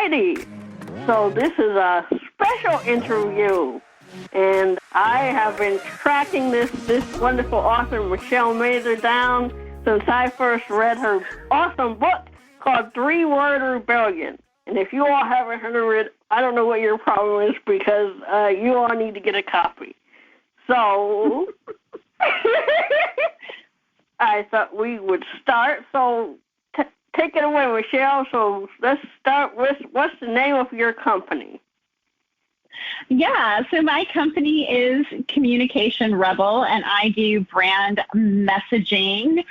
Alrighty. So this is a special interview. And I have been tracking this wonderful author, Michelle Mazur, down since I first read her awesome book called Threeword Rebellion. And if you all haven't heard it, I don't know what your problem is because you all need to get a copy. So I thought we would start. So take it away, Michelle. So let's start with, what's the name of your company? Yeah, so my company is Communication Rebel, and I do brand messaging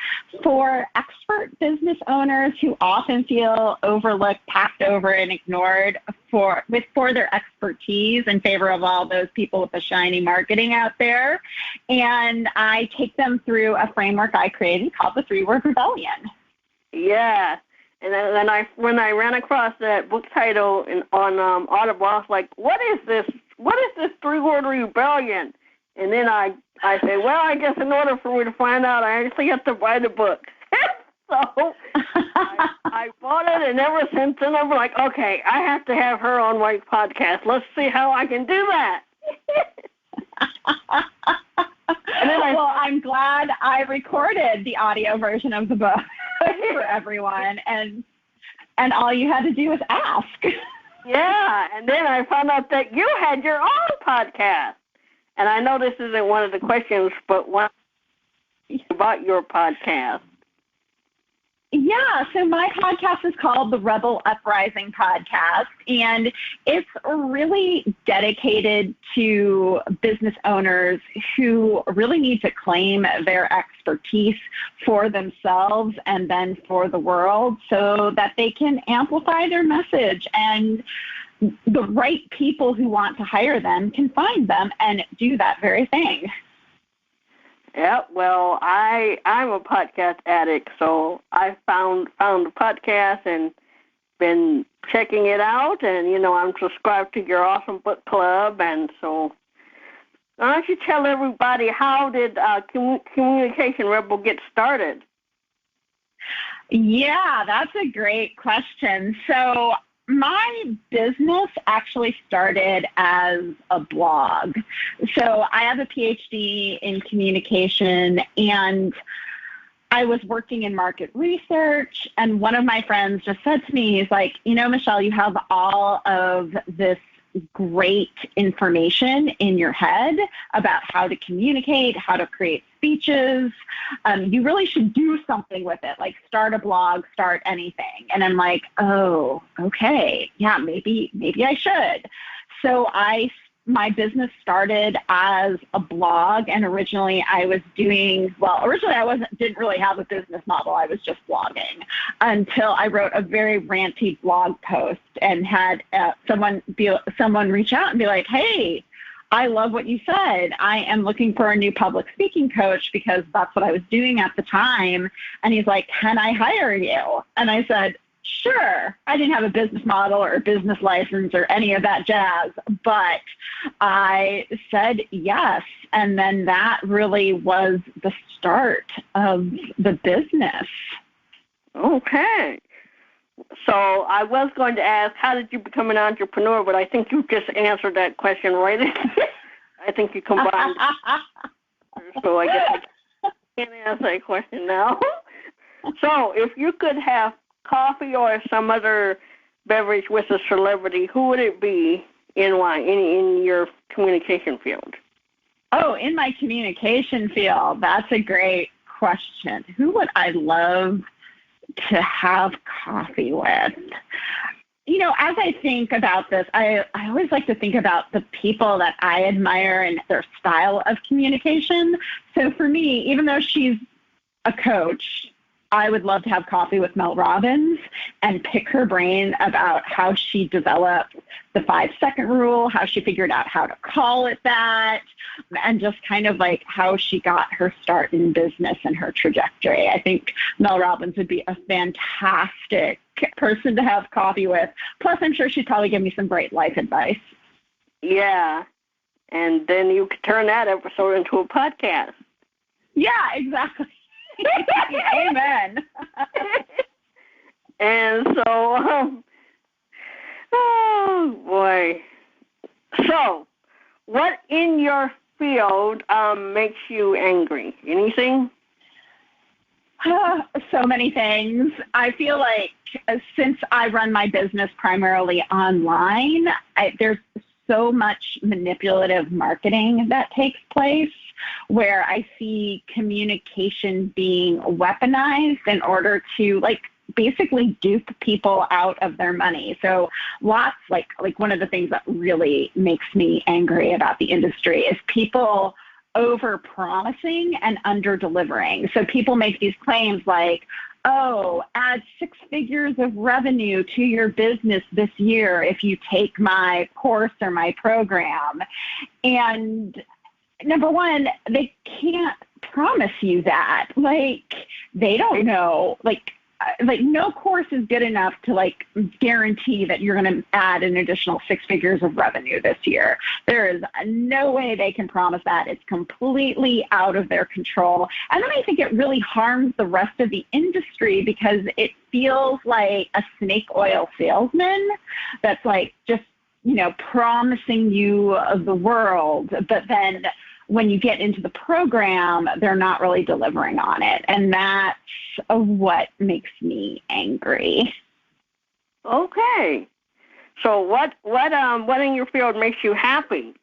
for expert business owners who often feel overlooked, passed over, and ignored for their expertise in favor of all those people with the shiny marketing out there. And I take them through a framework I created called the Threeword Rebellion. Yeah. And then when I ran across that book title on Audible, I was like, what is this? What is this Threeword Rebellion? And then I said, well, I guess in order for me to find out, I actually have to buy the book. So I bought it, and ever since then, I'm like, okay, I have to have her on my podcast. Let's see how I can do that. And then I'm glad I recorded the audio version of the book for everyone, and all you had to do was ask. Yeah, and then I found out that you had your own podcast. And I know this isn't one of the questions, but what about your podcast? Yeah, so my podcast is called the Rebel Uprising Podcast, and it's really dedicated to business owners who really need to claim their expertise for themselves and then for the world so that they can amplify their message, and the right people who want to hire them can find them and do that very thing. Yeah, well, I'm a podcast addict, so I found the podcast and been checking it out, and, I'm subscribed to your awesome book club, and so why don't you tell everybody, how did Communication Rebel get started? Yeah, that's a great question. So my business actually started as a blog. So I have a PhD in communication, and I was working in market research, and one of my friends just said to me, he's like, Michelle, you have all of this great information in your head about how to communicate, how to create speeches. You really should do something with it, like start a blog, start anything. And I'm like, oh, okay. Yeah, maybe I should. So my business started as a blog, and originally I didn't really have a business model. I was just blogging until I wrote a very ranty blog post and had someone reach out and be like, hey, I love what you said. I am looking for a new public speaking coach because that's what I was doing at the time. And he's like, can I hire you? And I said, sure. I didn't have a business model or a business license or any of that jazz, but I said yes. And then that really was the start of the business. Okay. So I was going to ask, how did you become an entrepreneur? But I think you just answered that question right. I think you combined. So I guess I can't answer that question now. So if you could have coffee or some other beverage with a celebrity, who would it be and why in your communication field? Oh, in my communication field, that's a great question. Who would I love to have coffee with? As I think about this, I always like to think about the people that I admire and their style of communication. So for me, even though she's a coach, I would love to have coffee with Mel Robbins and pick her brain about how she developed the 5-second rule, how she figured out how to call it that, and just kind of like how she got her start in business and her trajectory. I think Mel Robbins would be a fantastic person to have coffee with. Plus, I'm sure she'd probably give me some great life advice. Yeah, and then you could turn that episode into a podcast. Yeah, exactly. Amen. And so, Oh, boy. So, what in your field makes you angry? Anything? So many things. I feel like since I run my business primarily online, there's so much manipulative marketing that takes place where I see communication being weaponized in order to basically dupe people out of their money. So lots like one of the things that really makes me angry about the industry is people over promising and under delivering. So people make these claims like, oh, add 6 figures of revenue to your business this year if you take my course or my program. And number one, they can't promise you that. They don't know. No course is good enough to guarantee that you're going to add an additional 6 figures of revenue this year. There is no way they can promise that. It's completely out of their control. And then I think it really harms the rest of the industry because it feels like a snake oil salesman that's just, promising you the world, but then when you get into the program, they're not really delivering on it. And that's what makes me angry. Okay. So what in your field makes you happy?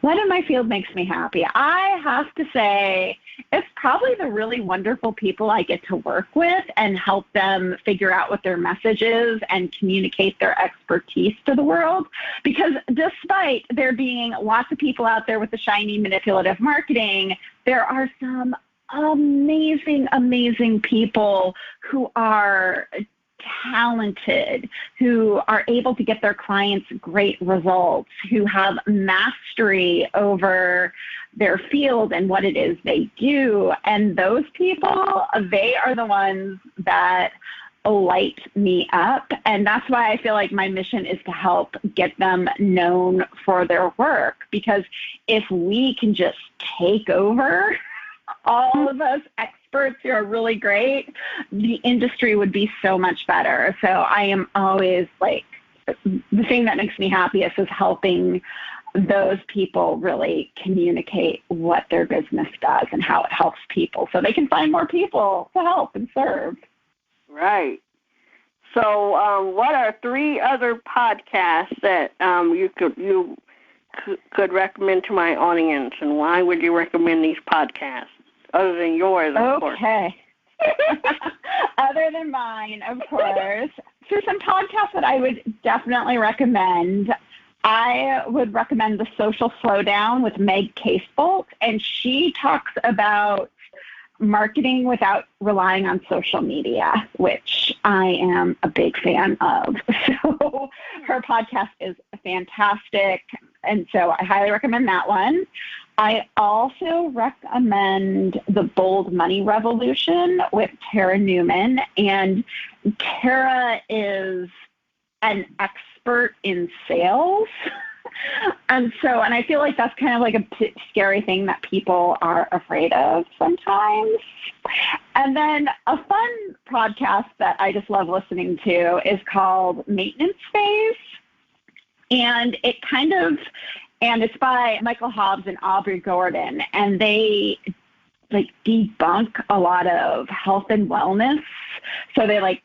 What in my field makes me happy? I have to say it's probably the really wonderful people I get to work with and help them figure out what their message is and communicate their expertise to the world. Because despite there being lots of people out there with the shiny manipulative marketing, there are some amazing, amazing people who are talented, who are able to get their clients great results, who have mastery over their field and what it is they do. And those people, they are the ones that light me up. And that's why I feel like my mission is to help get them known for their work. Because if we can just take over, all of us experts who are really great, the industry would be so much better. So I am always the thing that makes me happiest is helping those people really communicate what their business does and how it helps people so they can find more people to help and serve. Right. So what are 3 other podcasts that you could recommend to my audience, and why would you recommend these podcasts? Other than yours, of course. Okay. Other than mine, of course. So some podcasts that I would definitely recommend. I would recommend The Social Slowdown with Meg Casebolt, and she talks about marketing without relying on social media, which I am a big fan of. So her podcast is fantastic, and so I highly recommend that one. I also recommend The Bold Money Revolution with Tara Newman, and Tara is an expert in sales. And I feel like that's kind of a scary thing that people are afraid of sometimes. And then a fun podcast that I just love listening to is called Maintenance Phase. And it's by Michael Hobbs and Aubrey Gordon. And they debunk a lot of health and wellness. So they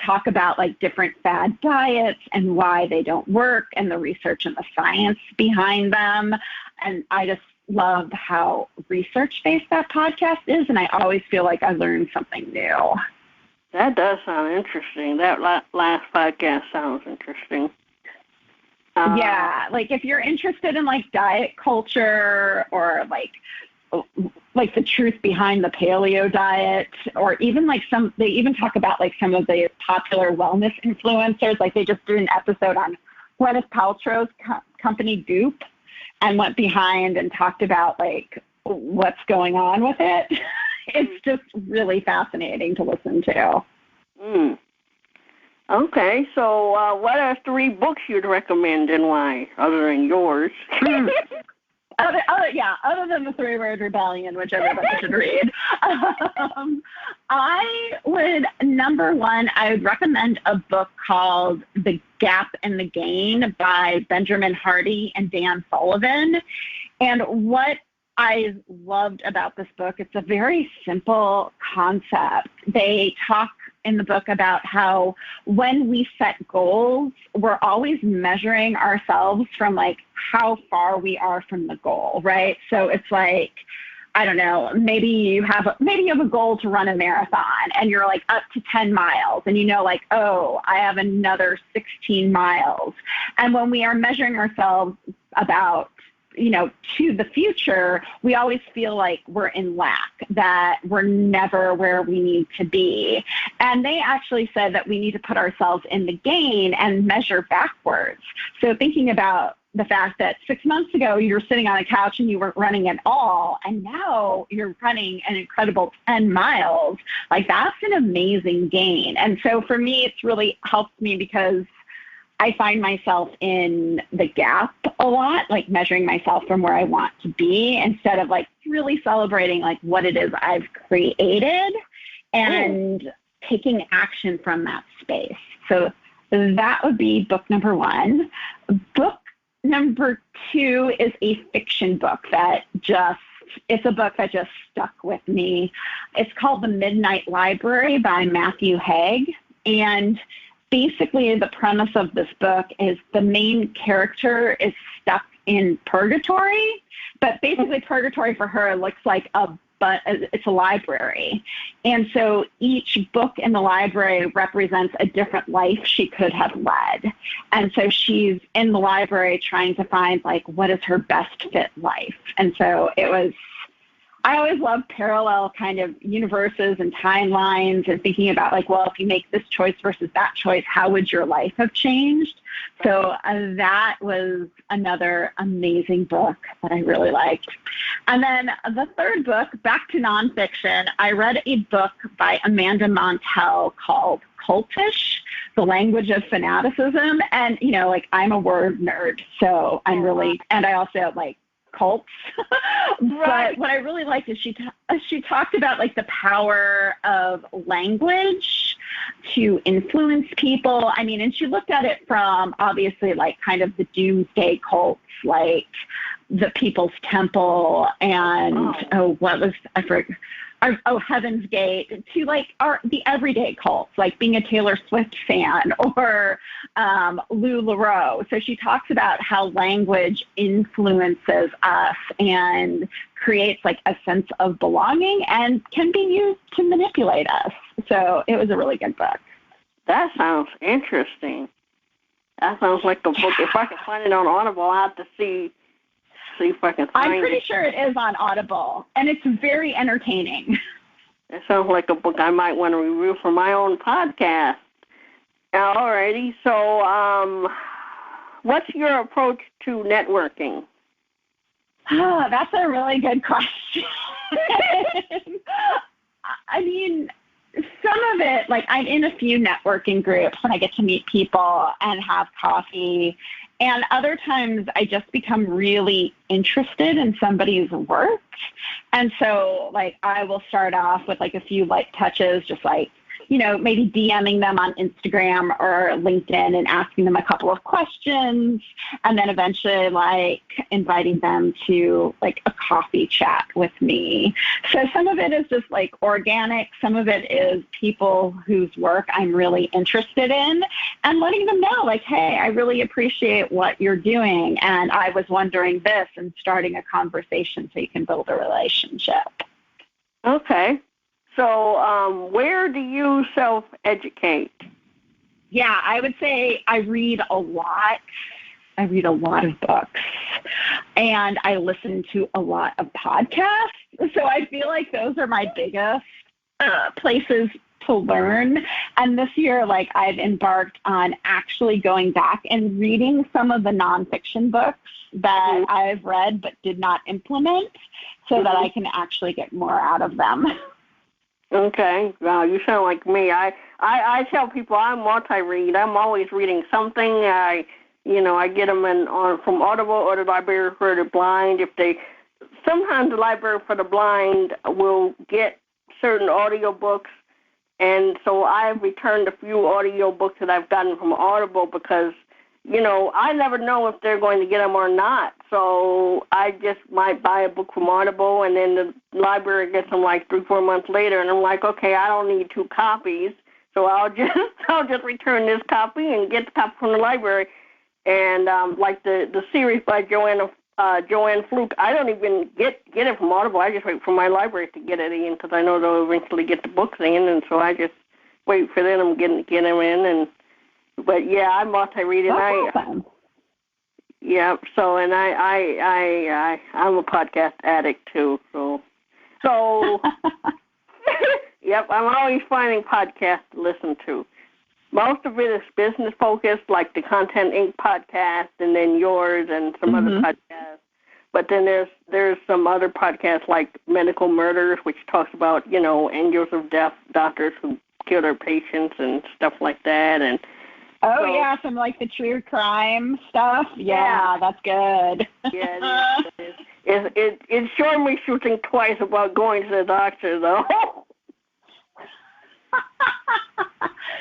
talk about different fad diets and why they don't work and the research and the science behind them. And I just love how research-based that podcast is, and I always feel like I learn something new. That does sound interesting. That last podcast sounds interesting. Yeah, if you're interested in diet culture or the truth behind the paleo diet, or even they even talk about some of the popular wellness influencers. They just did an episode on Gwyneth Paltrow's company Goop and went behind and talked about what's going on with it. It's just really fascinating to listen to. Okay, so what are 3 books you'd recommend and why, other than yours? Other than the Threeword Rebellion, which everybody should read. Number one, I would recommend a book called The Gap and the Gain by Benjamin Hardy and Dan Sullivan. And what I loved about this book, it's a very simple concept. They talk in the book about how when we set goals, we're always measuring ourselves from like how far we are from the goal, right? So it's like, I don't know, maybe you have a goal to run a marathon and you're like up to 10 miles and you know like, oh, I have another 16 miles. And when we are measuring ourselves about to the future, we always feel like we're in lack, that we're never where we need to be. And they actually said that we need to put ourselves in the gain and measure backwards. So thinking about the fact that 6 months ago you were sitting on a couch and you weren't running at all, and now you're running an incredible 10 miles, like that's an amazing gain. And so for me, it's really helped me because I find myself in the gap a lot, like measuring myself from where I want to be instead of like really celebrating like what it is I've created and taking action from that space. So that would be book number one. Book number two is a fiction book it's a book that just stuck with me. It's called The Midnight Library by Matthew Haig. And basically, the premise of this book is the main character is stuck in purgatory, but basically purgatory for her looks like it's a library. And so each book in the library represents a different life she could have led. And so she's in the library trying to find like, what is her best fit life? And so I always love parallel kind of universes and timelines and thinking about like, well, if you make this choice versus that choice, how would your life have changed? So that was another amazing book that I really liked. And then the third book, back to nonfiction, I read a book by Amanda Montell called Cultish, The Language of Fanaticism. And, like I'm a word nerd, so and I also like cults. But what I really liked is she talked about like the power of language to influence people. I mean, and she looked at it from obviously like kind of the doomsday cults, like the People's Temple and Heaven's Gate, to like the everyday cults, like being a Taylor Swift fan or Lou LaRoe. So she talks about how language influences us and creates like a sense of belonging and can be used to manipulate us. So it was a really good book. That sounds interesting. That sounds like a book. If I can find it on Audible, I'll have to see if I can find it. I'm pretty sure it is on Audible, and it's very entertaining. It sounds like a book I might want to review for my own podcast. All righty. So what's your approach to networking? Oh, that's a really good question. I mean, some of it, like I'm in a few networking groups and I get to meet people and have coffee. And other times I just become really interested in somebody's work. And so like I will start off with like a few light touches, just like, maybe DMing them on Instagram or LinkedIn and asking them a couple of questions. And then eventually like inviting them to like a coffee chat with me. So some of it is just like organic. Some of it is people whose work I'm really interested in and letting them know like, hey, I really appreciate what you're doing. And I was wondering this, and starting a conversation so you can build a relationship. Okay. So where do you self-educate? Yeah, I would say I read a lot. I read a lot of books, and I listen to a lot of podcasts. So I feel like those are my biggest places to learn. And this year, like I've embarked on actually going back and reading some of the nonfiction books that I've read but did not implement so that I can actually get more out of them. Okay. Well, you sound like me. I tell people I'm multi-read. I'm always reading something. I I get them from Audible or the Library for the Blind. Sometimes the Library for the Blind will get certain audiobooks, and so I've returned a few audiobooks that I've gotten from Audible because, I never know if they're going to get them or not. So I just might buy a book from Audible, and then the library gets them like 3-4 months later, and I'm like, okay, I don't need 2 copies, so I'll just return this copy and get the copy from the library. And like the series by Joanne Fluke, I don't even get it from Audible. I just wait for my library to get it in because I know they'll eventually get the books in, and so I just wait for them to get them in. But yeah, I multi-read, and awesome. Yeah. So, and I'm a podcast addict too. So. Yep, I'm always finding podcasts to listen to. Most of it is business focused, like the Content Inc. podcast, and then yours and some other podcasts. But then there's some other podcasts like Medical Murders, which talks about angels of death, doctors who kill their patients and stuff like that. And some like the true crime stuff. Yeah, that's good. Yeah, it's showing me shooting twice about going to the doctor, though.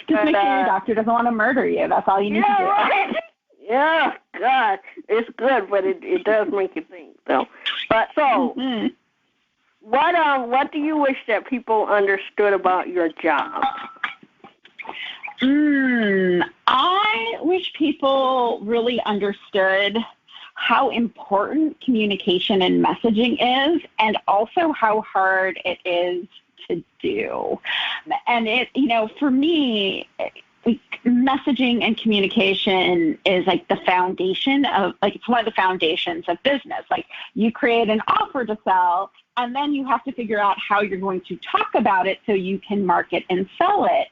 Just make sure your doctor doesn't want to murder you. That's all you need to do. Right. Yeah, God, it's good, but it does make you think, though. But so, what do you wish that people understood about your job? I wish people really understood how important communication and messaging is, and also how hard it is to do. And for me, messaging and communication is like the foundation of, it's one of the foundations of business. Like, you create an offer to sell, and then you have to figure out how you're going to talk about it so you can market and sell it.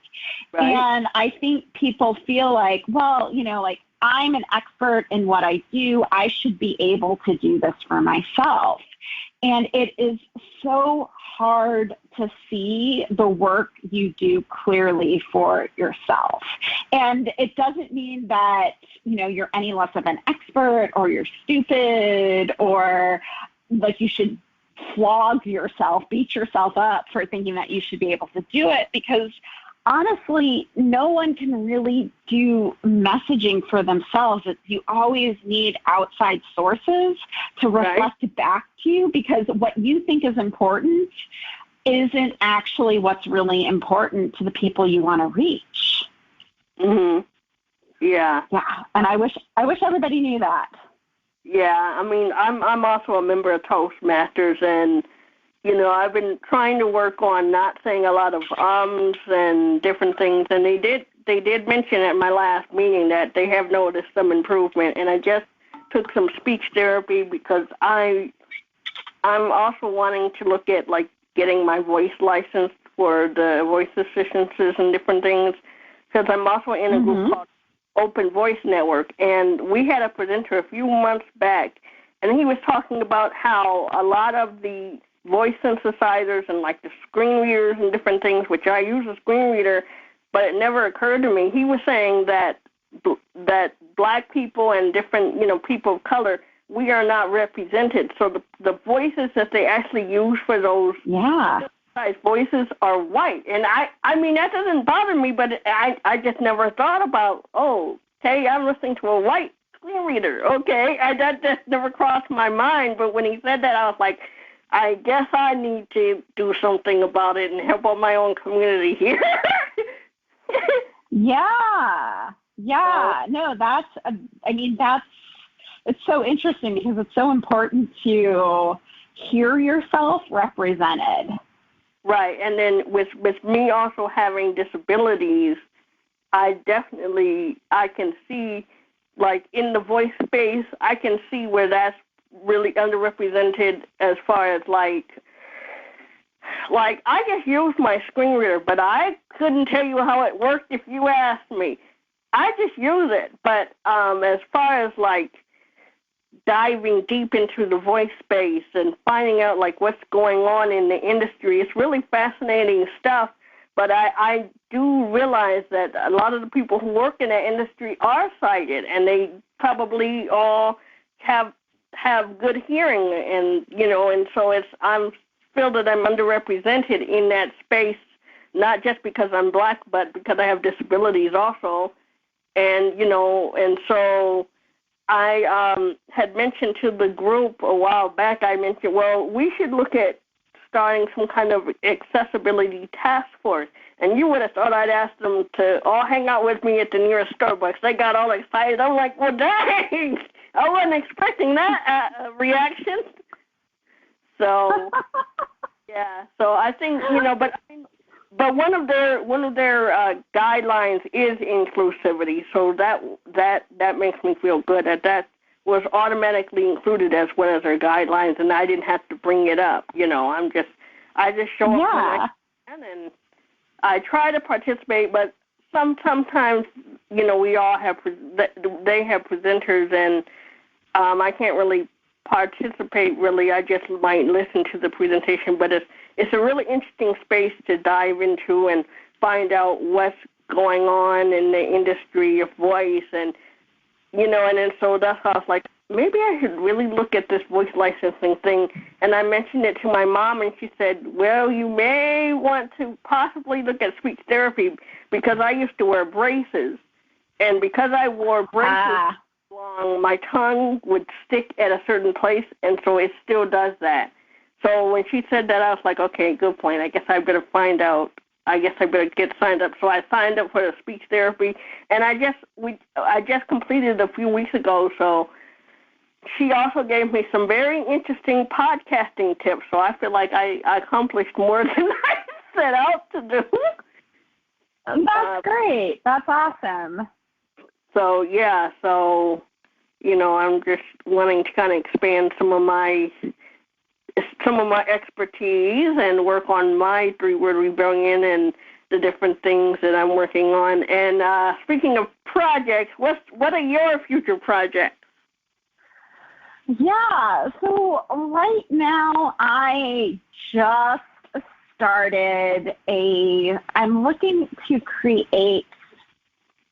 Right. And I think people feel like, well, I'm an expert in what I do. I should be able to do this for myself. And it is so hard to see the work you do clearly for yourself. And it doesn't mean that, you're any less of an expert, or you're stupid, or like you should flog yourself, beat yourself up for thinking that you should be able to do it, because honestly, no one can really do messaging for themselves. You always need outside sources to reflect back to you, because what you think is important isn't actually what's really important to the people you want to reach. Yeah. Yeah, and I wish everybody knew that. Yeah, I mean, I'm also a member of Toastmasters, and I've been trying to work on not saying a lot of and different things, and they did mention at my last meeting that they have noticed some improvement, and I just took some speech therapy because I'm also wanting to look at like getting my voice licensed for the voice assistants and different things, because I'm also in a group called Open Voice Network, and we had a presenter a few months back, and he was talking about how a lot of the voice synthesizers and like the screen readers and different things, which I use a screen reader, but it never occurred to me. He was saying that black people and different, people of color, we are not represented. So the voices that they actually use for those voices are white. And I mean, that doesn't bother me, but I just never thought about, I'm listening to a white screen reader. Okay, that just never crossed my mind. But when he said that, I was like, I guess I need to do something about it and help out my own community here. Yeah. No, it's so interesting, because it's so important to hear yourself represented. Right, and then with me also having disabilities, I can see, like in the voice space, I can see where that's really underrepresented as far as like I just used my screen reader, but I couldn't tell you how it worked if you asked me. I just use it, but as far as like diving deep into the voice space and finding out like what's going on in the industry, it's really fascinating stuff. But I do realize that a lot of the people who work in that industry are sighted, and they probably all have good hearing, and and so I feel that I'm underrepresented in that space, not just because I'm black, but because I have disabilities also, and and so I had mentioned to the group a while back. I mentioned, well, we should look at starting some kind of accessibility task force. And you would have thought I'd ask them to all hang out with me at the nearest Starbucks. They got all excited. I'm like, well, dang, I wasn't expecting that reaction. So, yeah. So I think but one of their guidelines is inclusivity. So that makes me feel good that was automatically included as one of their guidelines, and I didn't have to bring it up. I just show up when I can, and I try to participate, but sometimes we all they have presenters, and I can't really participate. Really, I just might listen to the presentation, but it's a really interesting space to dive into and find out what's going on in the industry of voice, and and so that's how I was like, maybe I should really look at this voice licensing thing. And I mentioned it to my mom, and she said, well, you may want to possibly look at speech therapy, because I used to wear braces. And because I wore braces long, my tongue would stick at a certain place, and so it still does that. So when she said that, I was like, okay, good point. I guess I better find out. I guess I better get signed up. So I signed up for the speech therapy, and I just completed it a few weeks ago. So she also gave me some very interesting podcasting tips. So I feel like I accomplished more than I set out to do. That's great. That's awesome. So yeah, I'm just wanting to kind of expand some of my expertise and work on my Threeword Rebellion and the different things that I'm working on. And speaking of projects, what are your future projects? Yeah, so right now I just started I'm looking to create,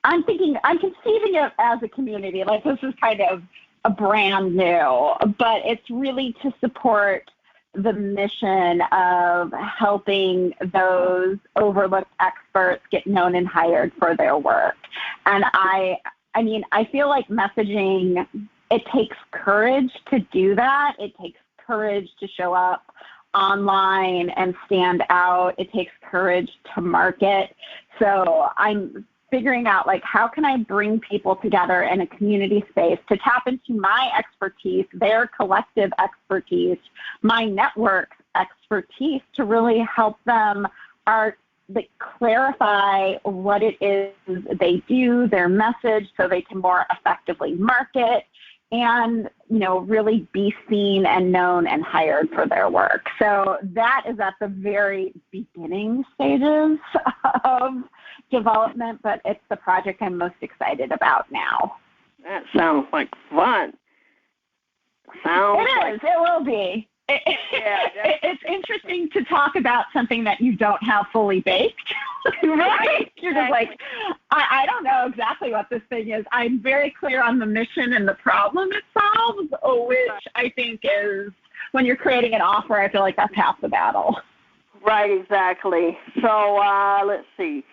I'm conceiving it as a community. Like, this is kind of a brand new, but it's really to support the mission of helping those overlooked experts get known and hired for their work. And I feel like messaging, it takes courage to do that. It takes courage to show up online and stand out. It takes courage to market. So I'm figuring out, like, how can I bring people together in a community space to tap into my expertise, their collective expertise, my network's expertise, to really help them clarify what it is they do, their message, so they can more effectively market and, really be seen and known and hired for their work. So that is at the very beginning stages of development, but it's the project I'm most excited about now. That sounds like fun. It will be. It's interesting to talk about something that you don't have fully baked, right? You're just like, I don't know exactly what this thing is. I'm very clear on the mission and the problem it solves, which I think is, when you're creating an offer, I feel like that's half the battle. Right, exactly. So let's see.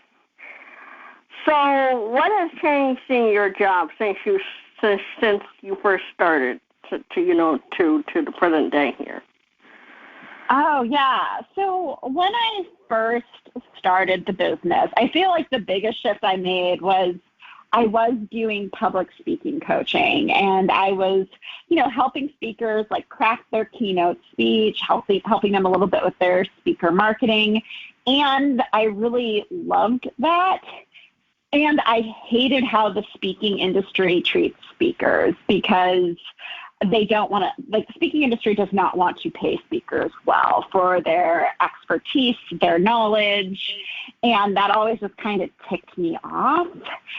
So what has changed in your job since you first started to the present day here? Oh, yeah. So when I first started the business, I feel like the biggest shift I made was I was doing public speaking coaching, and I was, helping speakers like craft their keynote speech, helping them a little bit with their speaker marketing. And I really loved that. And I hated how the speaking industry treats speakers, because they don't want to, like, the speaking industry does not want to pay speakers well for their expertise, their knowledge, and that always just kind of ticked me off.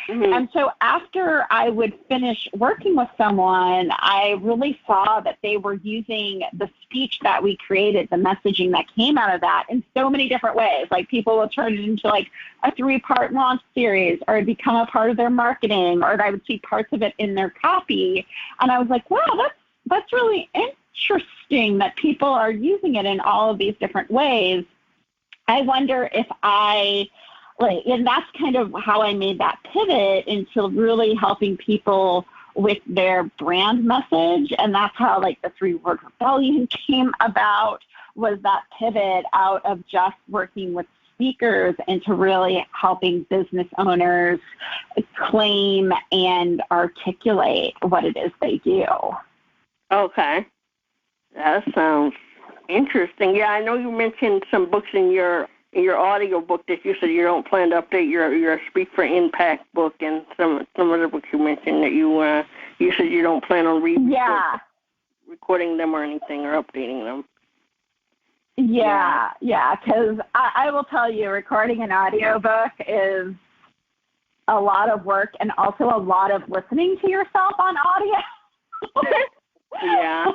And so after I would finish working with someone, I really saw that they were using the speech that we created, the messaging that came out of that, in so many different ways. Like, people will turn it into like a 3-part launch series, or it'd become a part of their marketing, or I would see parts of it in their copy. And I was like, wow, that's really interesting that people are using it in all of these different ways. I wonder if and that's kind of how I made that pivot into really helping people with their brand message. And that's how, like, the Threeword Rebellion came about, was that pivot out of just working with speakers into really helping business owners claim and articulate what it is they do. Okay. That sounds interesting. Yeah, I know you mentioned some books in your audio book that you said you don't plan to update your Speak for Impact book, and some other books you mentioned that you said you don't plan on recording them or anything, or updating them. Yeah, because I will tell you, recording an audiobook is a lot of work, and also a lot of listening to yourself on audio. Yeah.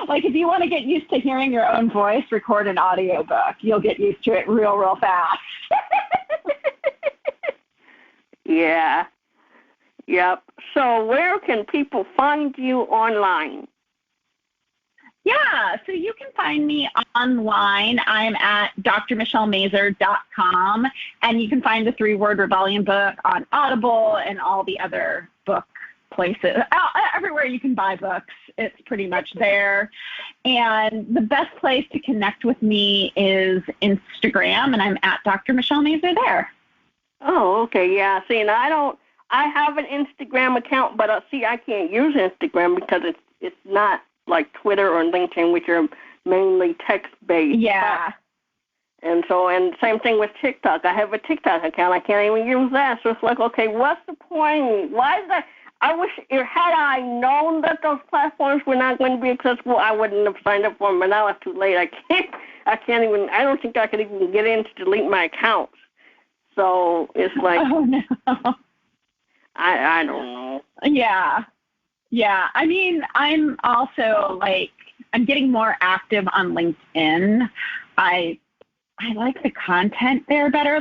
Like, if you want to get used to hearing your own voice, record an audiobook. You'll get used to it real fast. Yeah. Yep. So where can people find you online? Yeah, so you can find me online. I'm at drmichellemazur.com, and you can find the Threeword Rebellion book on Audible and all the other book places. Everywhere you can buy books, it's pretty much there. And the best place to connect with me is Instagram, and I'm at Dr. Michelle Mazur there. Oh, okay, yeah. See, and I have an Instagram account, but I can't use Instagram because it's not like Twitter or LinkedIn, which are mainly text-based. Yeah. And same thing with TikTok. I have a TikTok account. I can't even use that. So it's like, okay, what's the point? Why is that? I wish, had I known that those platforms were not going to be accessible, I wouldn't have signed up for them. But now it's too late. I don't think I could even get in to delete my accounts. So it's like, oh, no. I don't know. Yeah. Yeah. I mean, I'm also I'm getting more active on LinkedIn. I like the content there better.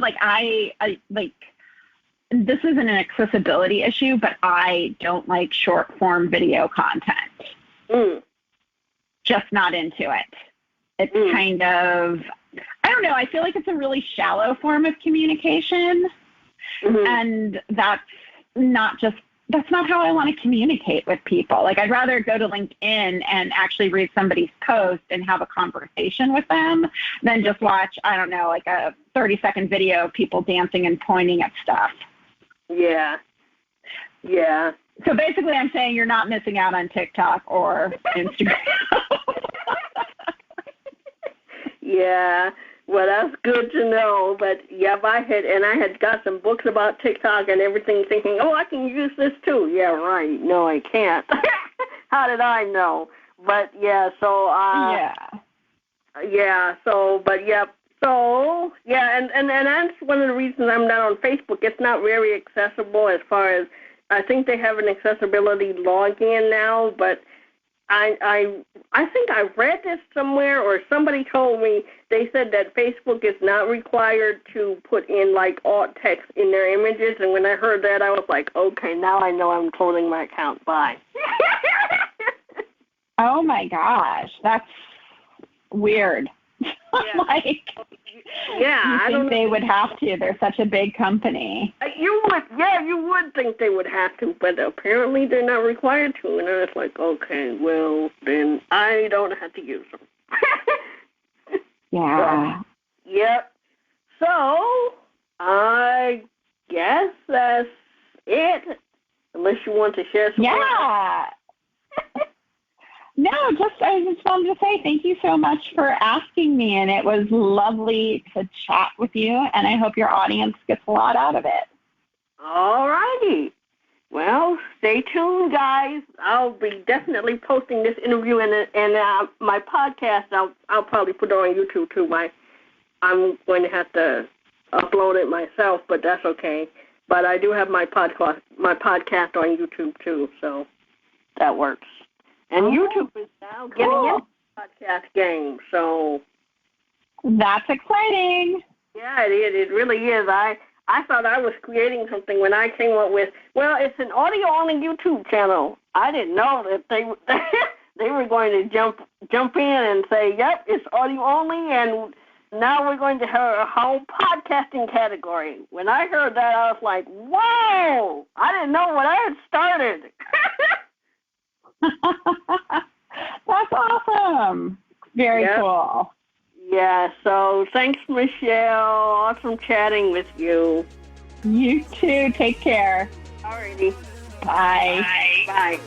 This isn't an accessibility issue, but I don't like short form video content. Just not into it. It's kind of, I don't know, I feel like it's a really shallow form of communication. And that's not how I want to communicate with people. Like, I'd rather go to LinkedIn and actually read somebody's post and have a conversation with them than just watch, I don't know, like a 30-second video of people dancing and pointing at stuff. Yeah. Yeah. So basically I'm saying you're not missing out on TikTok or Instagram. Yeah. Well, that's good to know. But yeah, I had got some books about TikTok and everything, thinking, oh, I can use this too. Yeah, right. No, I can't. How did I know? But yeah, so and that's one of the reasons I'm not on Facebook. It's not very accessible as far as, I think they have an accessibility login now, but I think I read this somewhere, or somebody told me, they said that Facebook is not required to put in like alt text in their images, and when I heard that, I was like, okay, now I know I'm closing my account. Bye. Oh my gosh, that's weird. Yeah. I don't think they would have to. They're such a big company. You would think they would have to, but apparently they're not required to. And it's like, okay, well, then I don't have to use them. Yeah. Yep. So I guess that's it. Unless you want to share some. Yeah. No, I just wanted to say thank you so much for asking me, and it was lovely to chat with you, and I hope your audience gets a lot out of it. All righty. Well, stay tuned, guys. I'll be definitely posting this interview and my podcast. I'll probably put it on YouTube too. I'm going to have to upload it myself, but that's okay. But I do have my podcast on YouTube too, so that works. And YouTube is now getting into the podcast game, so that's exciting. Yeah, it really is. I thought I was creating something when I came up with, well, it's an audio-only YouTube channel. I didn't know that they were going to jump in and say, yep, it's audio-only, and now we're going to have a whole podcasting category. When I heard that, I was like, whoa, I didn't know what I had started. That's awesome. Very cool. Yeah, so thanks, Michelle. Awesome chatting with you. You too. Take care. Alrighty. Bye. Bye.